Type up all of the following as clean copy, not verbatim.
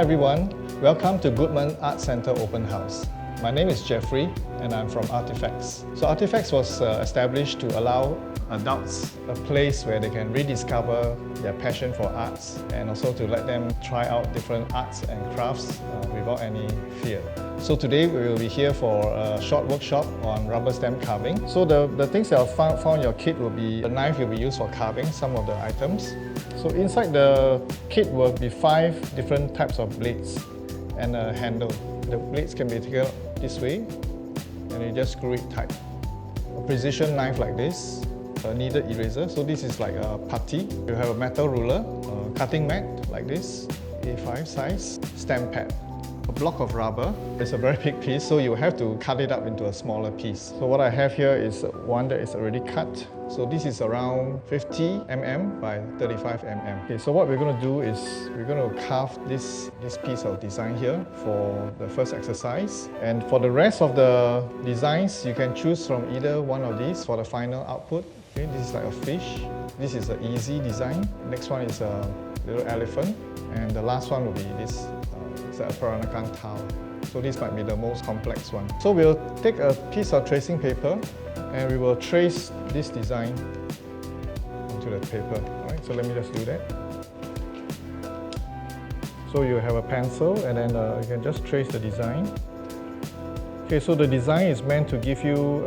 Hi everyone, welcome to Goodman Arts Centre Open House. My name is Jeffrey and I'm from Artifacts. So Artifacts was established to allow adults a place where they can rediscover their passion for arts and also to let them try out different arts and crafts without any fear. So today we will be here for a short workshop on rubber stamp carving. So the things that I found in your kit will be the knife will be used for carving some of the items. So inside the kit will be 5 different types of blades and a handle. The blades can be taken this way and you just screw it tight. A precision knife like this, a kneaded eraser. So this is like a putty. You have a metal ruler, a cutting mat like this, A5 size, stamp pad. A block of rubber. It's a very big piece, so you have to cut it up into a smaller piece. So what I have here is one that is already cut. So this is around 50 mm by 35 mm. Okay, so what we're going to do is we're going to carve this piece of design here for the first exercise. And for the rest of the designs, you can choose from either one of these for the final output. Okay, this is like a fish. This is an easy design. Next one is a little elephant. And the last one will be this. It's a Peranakan towel. So this might be the most complex one. So we'll take a piece of tracing paper and we will trace this design onto the paper. Alright, so let me just do that. So you have a pencil and then you can just trace the design. Okay, so the design is meant to give you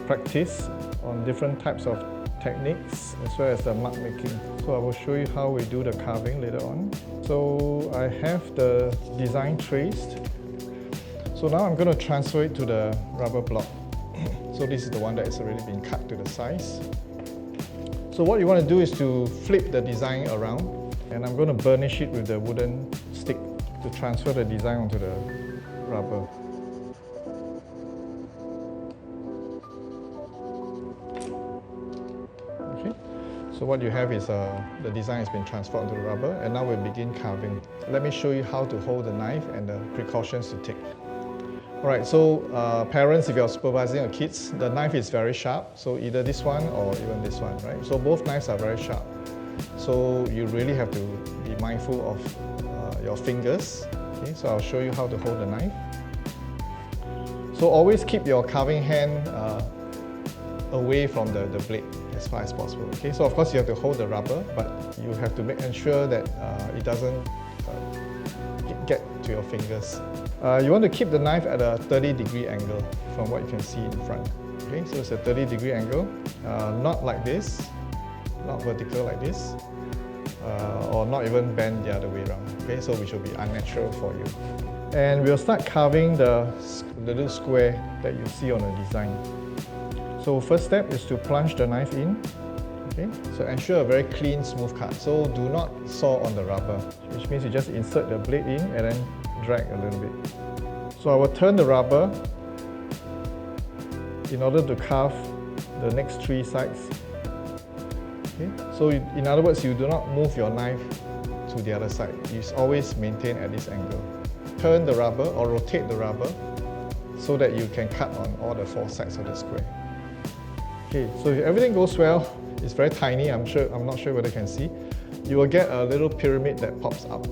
practice on different types of techniques as well as the mark making. So I will show you how we do the carving later on. So I have the design traced. So now I'm going to transfer it to the rubber block. So this is the one that has already been cut to the size. So what you want to do is to flip the design around, and I'm going to burnish it with the wooden stick to transfer the design onto the rubber. So what you have is the design has been transferred onto the rubber, and now we'll begin carving. Let me show you how to hold the knife and the precautions to take. Alright, so parents, if you're supervising your kids, the knife is very sharp, so either this one or even this one, right? So both knives are very sharp. So you really have to be mindful of your fingers. Okay, so I'll show you how to hold the knife. So always keep your carving hand away from the blade as far as possible. Okay, so of course you have to hold the rubber, but you have to ensure that it doesn't get to your fingers. You want to keep the knife at a 30-degree angle from what you can see in front. Okay, so it's a 30-degree angle, not like this, not vertical like this, or not even bend the other way around. Okay, so which will be unnatural for you. And we'll start carving the little square that you see on the design. So first step is to plunge the knife in. Okay, so ensure a very clean, smooth cut. So do not saw on the rubber, which means you just insert the blade in and then drag a little bit. So I will turn the rubber in order to carve the next 3 sides. Okay, so in other words, you do not move your knife to the other side. You always maintain at this angle. Turn the rubber or rotate the rubber so that you can cut on all the 4 sides of the square. Okay, so if everything goes well, it's very tiny, I'm not sure whether you can see, you will get a little pyramid that pops up.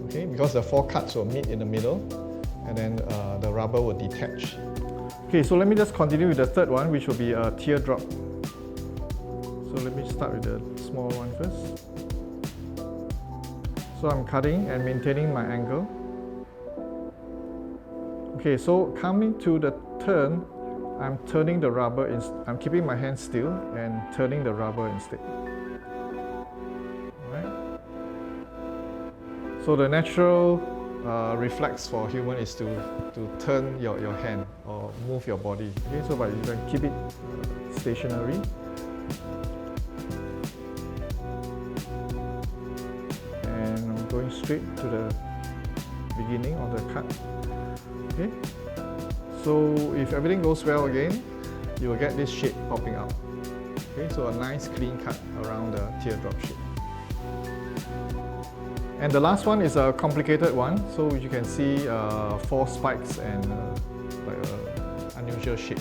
Okay, because the 4 cuts will meet in the middle and then the rubber will detach. Okay, so let me just continue with the third one, which will be a teardrop. So let me start with the small one first. So I'm cutting and maintaining my angle. Okay, so coming to the turn, I'm turning the rubber, I'm keeping my hand still and turning the rubber instead. Alright. So the natural reflex for human is to turn your hand or move your body. Okay, so but you can keep it stationary. And I'm going straight to the beginning of the cut. Okay. So if everything goes well again, you will get this shape popping up. Okay, so a nice clean cut around the teardrop shape. And the last one is a complicated one. So you can see 4 spikes and like an unusual shape.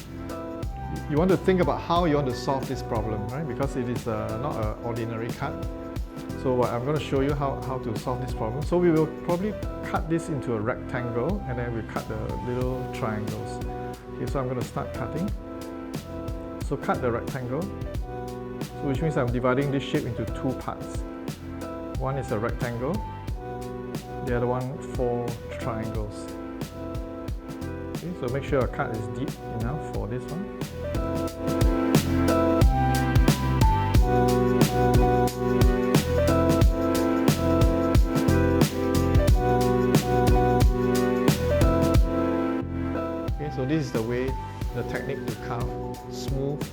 You want to think about how you want to solve this problem, right? Because it is not an ordinary cut. So I'm going to show you how to solve this problem. So we will probably cut this into a rectangle and then we cut the little triangles. Okay, so I'm going to start cutting. So cut the rectangle, so which means I'm dividing this shape into two parts. One is a rectangle, the other one 4 triangles. Okay, so make sure your cut is deep enough for this one. Okay, so this is the way, the technique to carve smooth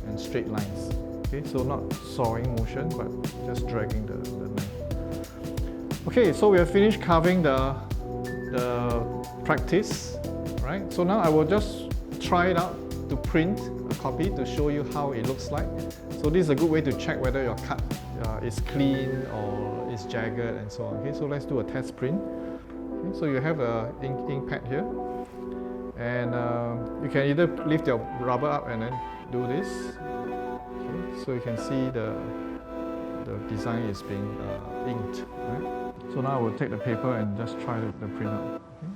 and straight lines. Okay, so not sawing motion, but just dragging the knife. Okay, so we have finished carving the practice, right? So now I will just try it out to print a copy to show you how it looks like. So this is a good way to check whether your cut is clean or is jagged and so on. Okay, so let's do a test print. Okay, so you have an ink pad here, and you can either lift your rubber up and then do this. Okay, so you can see the design is being inked. Right? So now I will take the paper and just try the print out. Okay?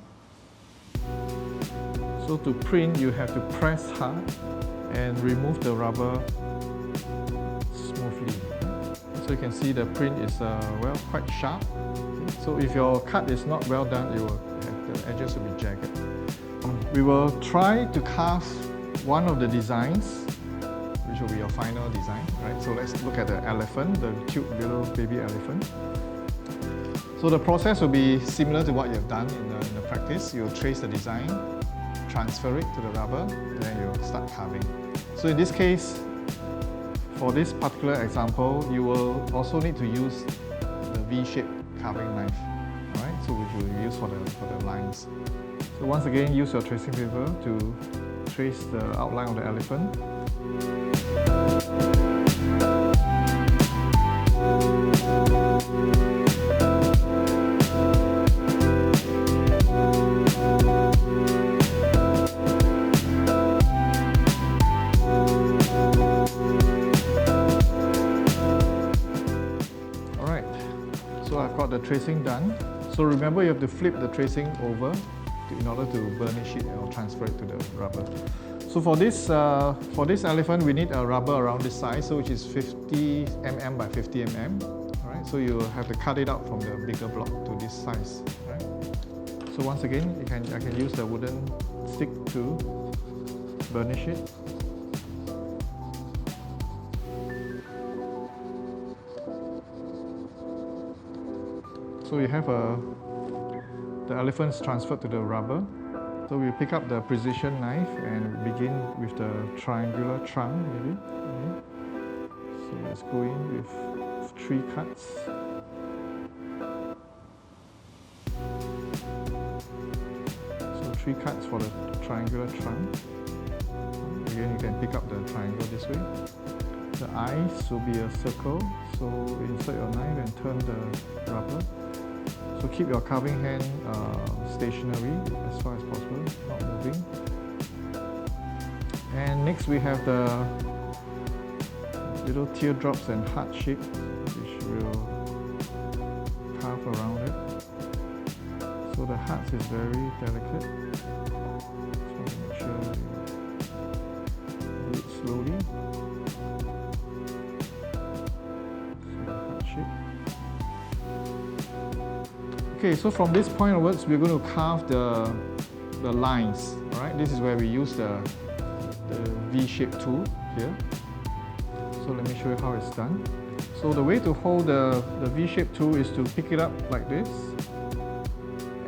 So to print, you have to press hard and remove the rubber smoothly. So you can see the print is well, quite sharp. Okay? So if your cut is not well done, the edges will be jagged. We will try to carve one of the designs, which will be your final design, right? So let's look at the elephant, the cute little baby elephant. So the process will be similar to what you've done in the practice. You'll trace the design, transfer it to the rubber, and then you'll start carving. So in this case, for this particular example, you will also need to use the V-shaped carving knife, all right? So which you will use for the lines. So once again, use your tracing paper to trace the outline of the elephant. Alright, so I've got the tracing done. So remember, you have to flip the tracing over in order to burnish it or transfer it to the rubber. So for this elephant, we need a rubber around this size, so which is 50 mm by 50 mm. All right, so you have to cut it out from the bigger block to this size. Right? So once again, I can use the wooden stick to burnish it. So you have the elephant's transferred to the rubber. So we pick up the precision knife and begin with the triangular trunk, maybe. Okay. So let's go in with 3 cuts. So 3 cuts for the triangular trunk. Again, you can pick up the triangle this way. The eyes will be a circle, so insert your knife and turn the rubber. So keep your carving hand stationary as far as possible, not moving. And next we have the little teardrops and heart shape, which will carve around it. So the heart is very delicate. So make sure you do it slowly. So the heart shape. Okay, so from this point onwards, we're going to carve the lines. All right, this is where we use the V-shaped tool here. So let me show you how it's done. So the way to hold the V-shaped tool is to pick it up like this,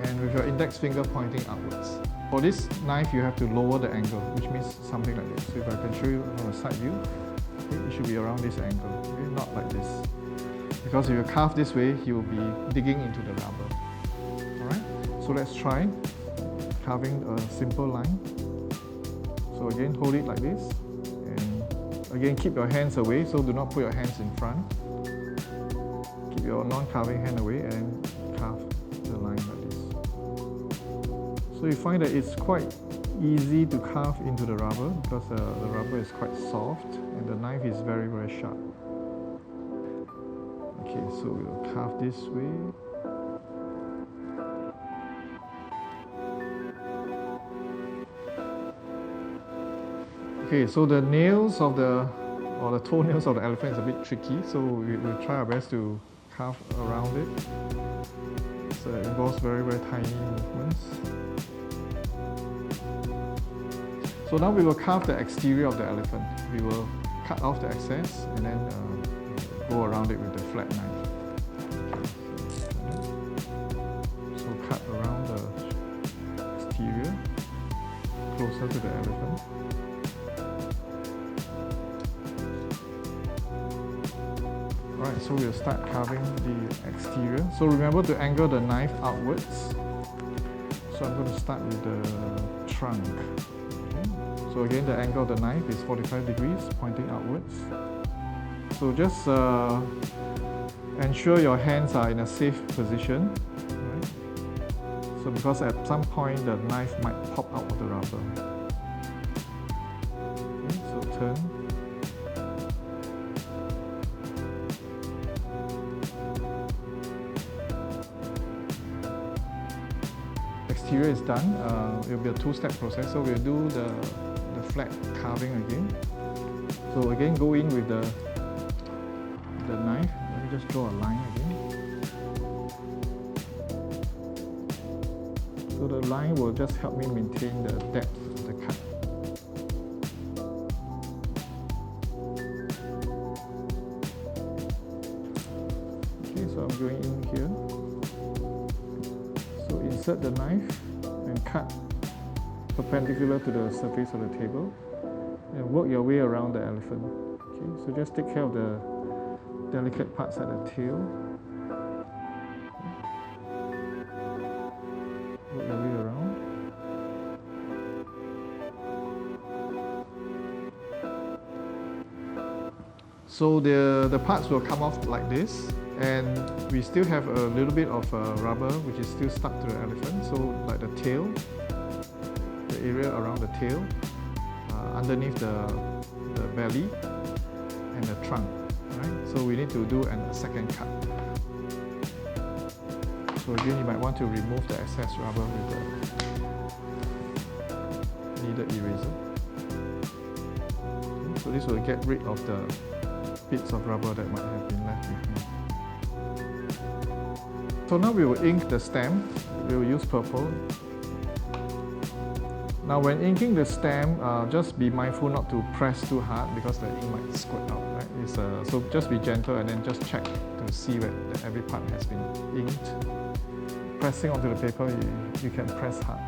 and with your index finger pointing upwards. For this knife, you have to lower the angle, which means something like this. So if I can show you from a side view, okay, it should be around this angle, okay, not like this. Because if you carve this way, you will be digging into the rubber. Alright, so let's try carving a simple line. So again, hold it like this. And again, keep your hands away, so do not put your hands in front. Keep your non-carving hand away and carve the line like this. So you find that it's quite easy to carve into the rubber because the rubber is quite soft and the knife is very, very sharp. Okay, so we'll carve this way. Okay, so the nails of the toenails of the elephant is a bit tricky, so we'll try our best to carve around it. It involves very, very tiny movements. So now we will carve the exterior of the elephant. We will cut off the excess and then go around it with the flat knife. So cut around the exterior, closer to the elephant. Right, so we'll start carving the exterior. So remember to angle the knife outwards. So I'm going to start with the trunk. Okay. So again, the angle of the knife is 45 degrees, pointing outwards. So just ensure your hands are in a safe position. Right? So because at some point the knife might pop out of the rubber. Okay, so turn. Exterior is done. It will be a two-step process. So we'll do the flat carving again. So again, go in with the knife. Let me just draw a line again. So the line will just help me maintain the depth of the cut. Okay, so I'm going in here. So insert the knife and cut perpendicular to the surface of the table and work your way around the elephant. Okay, so just take care of the delicate parts at the tail. Work your way around. So the parts will come off like this, and we still have a little bit of rubber which is still stuck to the elephant. So like the tail, the area around the tail, underneath the belly and the trunk. Right? So we need to do a second cut. So again, you might want to remove the excess rubber with the needed eraser. Okay, so this will get rid of the bits of rubber that might have been left behind. So now we will ink the stem. We will use purple. Now when inking the stem, just be mindful not to press too hard because the ink might squirt out. Right? So just be gentle and then just check to see that every part has been inked. Pressing onto the paper, you can press hard,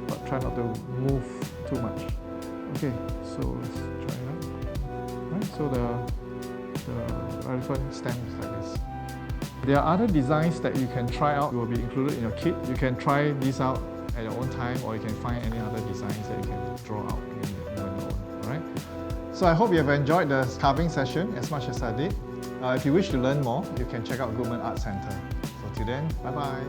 but try not to move too much. Okay, so let's try it out. Right, so the elephant stem is like this. There are other designs that you can try out. It will be included in your kit. You can try these out at your own time, or you can find any other designs that you can draw out on your own. All right. So I hope you have enjoyed the carving session as much as I did. If you wish to learn more, you can check out Goodman Art Centre. So till then, bye bye.